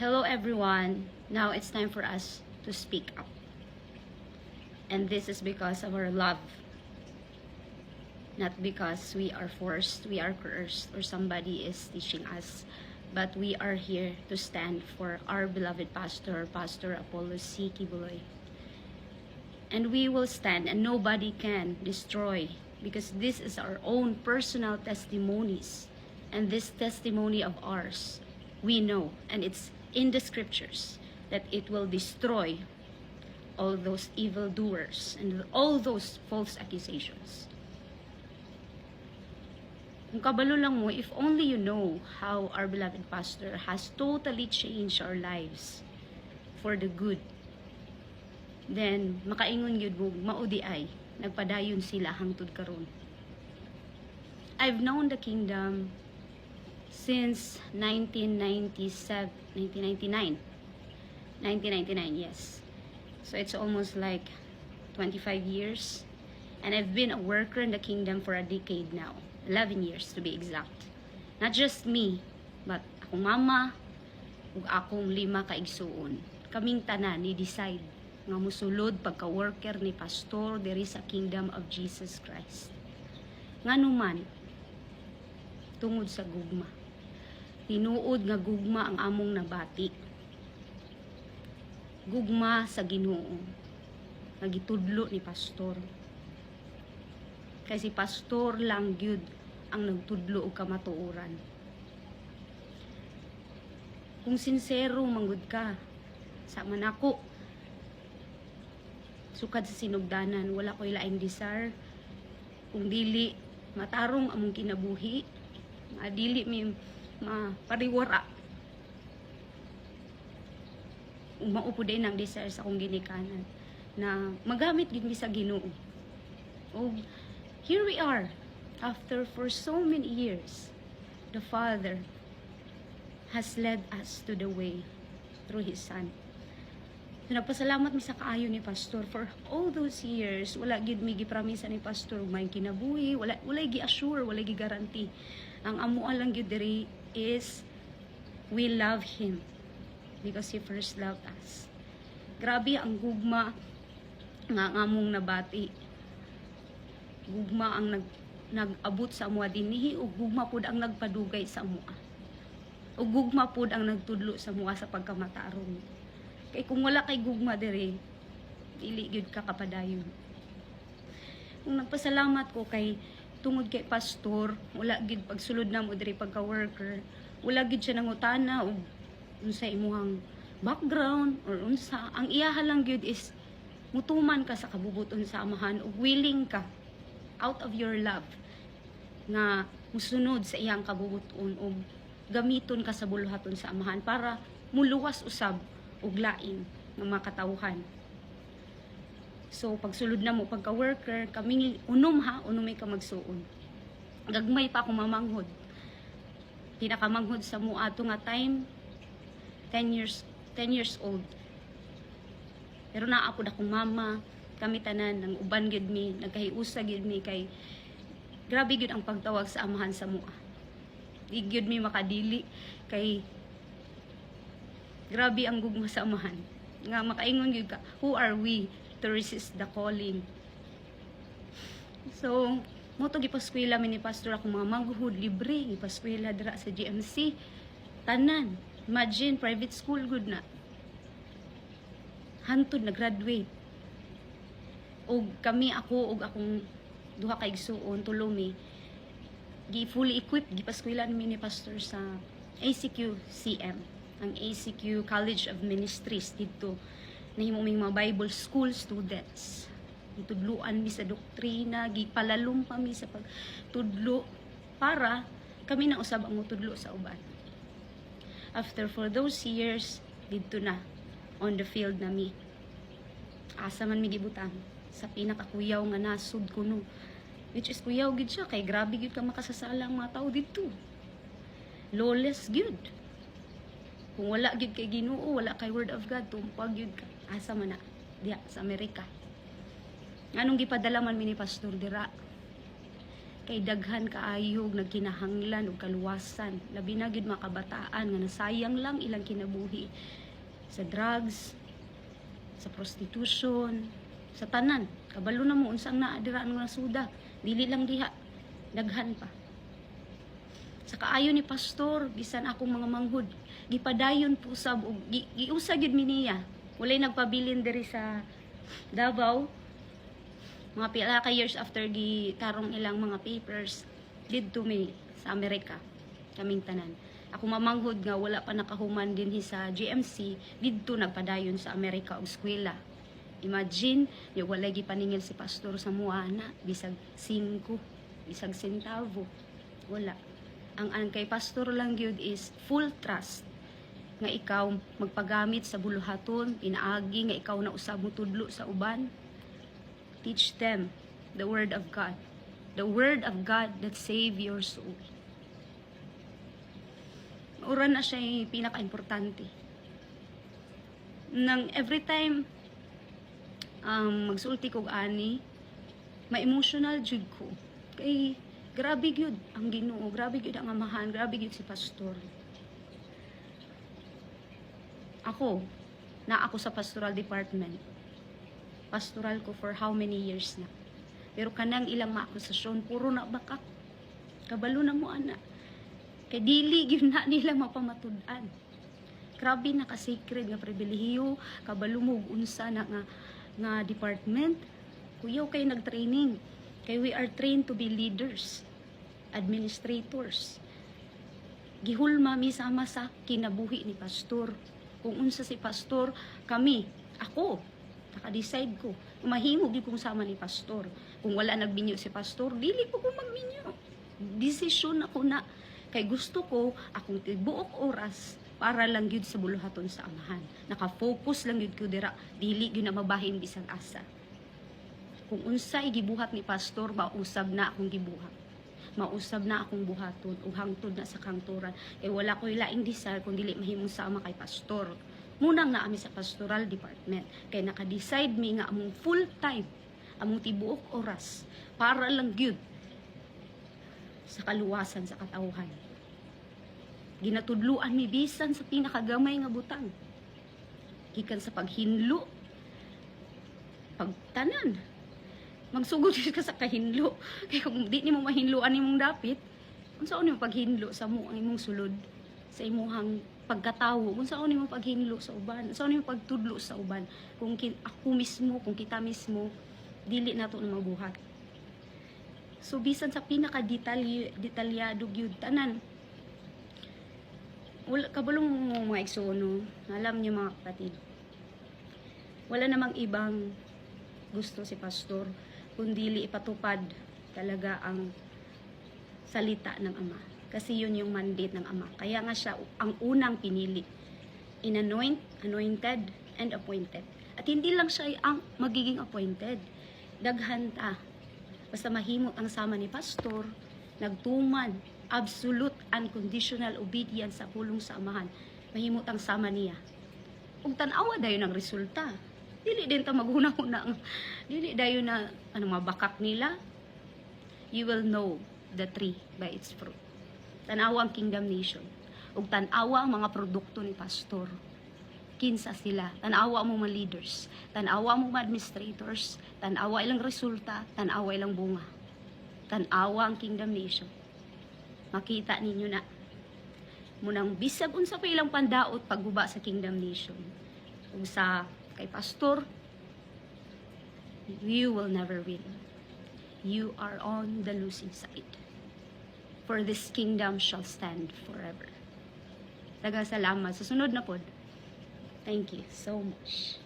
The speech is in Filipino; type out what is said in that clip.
Hello everyone. Now it's time for us to speak up. And this is because of our love. Not because we are forced, we are coerced, or somebody is teaching us. But we are here to stand for our beloved pastor, Pastor Apollos C. Kibuloy. And we will stand and nobody can destroy, because this is our own personal testimonies. And this testimony of ours, we know, and it's in the scriptures, that it will destroy all those evildoers and all those false accusations. Kung kabalo lang mo, if only you know how our beloved pastor has totally changed our lives for the good, then makaingon yun mo, maudi ay, nagpadayon sila hangtod karon. I've known the kingdom since 1999, yes. So it's almost like 25 years. And I've been a worker in the kingdom for a decade now. 11 years to be exact. Not just me, but akong mama, ug akong 5 ka igsuon. Kaming tanan ni decide nga musulod pagka-worker ni pastor diri sa kingdom of Jesus Christ. Nganuman, tungod sa gugma. Tinuod nga gugma ang among nabati. Gugma sa Ginoo. Nagitudlo ni pastor. Kasi pastor lang gyud ang nagtudlo og kamatuoran. Kung sincero manggod ka, sa manako, sukad sa sinugdanan, wala ko'y laing desire. Kung dili, matarong among kinabuhi, dili mi mapariwara. Maupo din ang desire sa akong ginikanan na magamit gid mi sa Ginoo. O here we are, after for so many years, the Father has led us to the way through His Son. So, nagpasalamat mi sa kaayo ni Pastor for all those years. Wala gid mi gipramisa ni Pastor may kinabuhi, wala gi-assure, wala gi-guarantee. Ang amuan lang gyud diri is we love Him because He first loved us. Grabe ang gugma nga among nabati. Gugma ang nag-abot sa amuha dinhi, ug gugma pud ang nagpadugay sa amuha. Ug gugma pud ang nagtudlo sa amuha sa pagkamatarong. Kay kung wala kay gugma diri, dili gyud ka kapadayon. Kung nagpasalamat ko kay tungod kay pastor, wala gid pagsulod na mo diri pagka-worker, wala gid siya nangutana og unsa imuhang background or unsa. Ang iyaha lang gyud is mutuman ka sa kabubuton sa amahan ug willing ka out of your love nga musunod sa iyang kabubuton ug gamiton ka sa buluhaton sa amahan para muluwas usab og lain nga makatawhan. So pagsulod na mo pagka-worker, kami unumay ka magsuon. Gagmay pa ako mamanghod. Pinakamanghod sa mo ato nga time 10 years old. Pero naapod akong mama, kami tanan ng uban gid mi, nagkahiusa gid mi kay grabe gid ang pagtawag sa amahan sa mua. Di gid mi makadili kay grabe ang gugma sa amahan. Nga makaingon gid ka, who are we to resist the calling? So, moto gipaskwela mi ni pastor ako mga manghud libre gipaskwela dira sa GMC tanan. Imagine private school good na. Hantod na graduate. Og kami ako og akong duha ka igsuon tulo mi gi fully equipped gipaskwela ni pastor sa ACQ CM, ang ACQ College of Ministries dito. Nahimo mi mga Bible school students. Gitudloan mi sa doktrina, gipalalom pa mi sa pagtudlo para kami na usab ang mutudlo sa uban. After for those years, dito na on the field na mi. Asa man mi gibutang sa pinakakuyaw nga nasud kuno. Which is kuyaw gid siya kay grabe gid ka makasasala ang mga tao dito. Lawless gid. Kung wala gid kay Ginoo, wala kay word of God, tumpag gid ka. Asa man na diya sa Amerika. Anong gipadala man mi ni pastor dira? kay daghan kaayog nagkinahanglan og kaluwasan, labi na gid mga kabataan nga nasayang lang ilang kinabuhi sa drugs, sa prostitution, sa tanan. Kabalo na mo unsang naa dira nga suda, dili lang diha, daghan pa. Sa kaayo ni pastor, bisan akong mga manghud, gipadayon po sab og giusa gyud mi niya. Walay nagpabilin diri sa Davao. Mga pila ka years after gitarong ilang mga papers, didto mi sa Amerika, kaming tanan. Ako mamanghod nga wala pa nakahuman din sa GMC, didto nagpadayon sa Amerika og eskwela. Imagine, yung walay gipaningil si pastor sa muana, bisag 5, bisag sentavo. Wala. Ang kay pastor lang gyud is full trust nga ikaw magpagamit sa buluhaton, pinaagi nga ikaw na usab mo tudlo sa uban. Teach them the word of God. The word of God that save your soul. Ura na siya yung pinaka-importante. Nang every time magsulti kog ani, ma-emotional jud ko. Kay grabe gyud ang Ginoo, grabe gyud ang amahan, grabe gyud si pastor. Ako sa pastoral department. Pastoral ko for how many years na. Pero kanang ilang maakusasyon, puro na bakak. Kabalo na mo ana. Kay dili gyud na nila mapamatud-an. Grabe na ka-sacred nga pribilehiyo, kabalo mo unsa na nga department. Kuyaw kay nag-training. Kay we are trained to be leaders, administrators. Gihulma mi sama sa kinabuhi ni pastor. Kung unsa si pastor, ako, naka-decide ko. Mahimo gyud kung sama ni pastor. Kung wala nagbinyo si pastor, dili ko magbinyo. Desisyon ako na. Kay gusto ko, akong tibuok oras para lang gyud sa buluhaton sa amahan. Naka-focus lang gyud ko dira. Dili gyud na mabahin bisag asa. Kung unsay gibuhat ni pastor, mausab na akong gibuhat. Mausab na akong buhaton o hangtod na sa kanturan. Kay wala ko'y laing desire kung dili mahimong sama kay pastor. Munang naami sa pastoral department. Kay naka-decide mi nga among full time, among tibuok oras, para lang gyud sa kaluwasan sa katawhan. Ginatudluan mi bisan sa pinakagamay nga butang. Gikan sa paghinlo, pagtanan. Magsugod ka sa kahinlo. Kaya kung di nimo mahinloan imong dapit, kung saan nimo paghinlo sa mo ang imong sulod, sa imong pagkatawo, kung saan nimo paghinlo sa uban, saan nimo pagtudlo sa uban, kung ako mismo, kung kita mismo, dili nato na mabuhat. So bisan sa pinaka-detalyado gyud tanan, wala kabalong mga igsoon, alam niyo mga kapatid, wala namang ibang gusto si pastor kundi ipatupad talaga ang salita ng Ama. Kasi yun yung mandate ng Ama. Kaya nga siya ang unang pinili. Anointed, and appointed. At hindi lang siya ang magiging appointed. Daghan ta. Basta mahimot ang sama ni pastor, nagtuman, absolute, unconditional obedience sa pulong sa Amahan. Mahimot ang sama niya. Kung tanawa dayon ang resulta, dili din ta maghuna-huna, dili dayon na mabakak nila. You will know the tree by its fruit. Tanawa ang Kingdom Nation. Ug tanawa ang mga produkto ni pastor. Kinsa sila, tanawa mo mga leaders, tanawa mo mga administrators, tanawa ilang resulta, tanawa ilang bunga. Tanawa ang Kingdom Nation. Makita ninyo na munang bisag unsa pa ilang pandaot pagguba sa Kingdom Nation. Ug sa kay pastor, you will never win. You are on the losing side. For this kingdom shall stand forever. Daghang salamat. Sa sunod na pod. Thank you so much.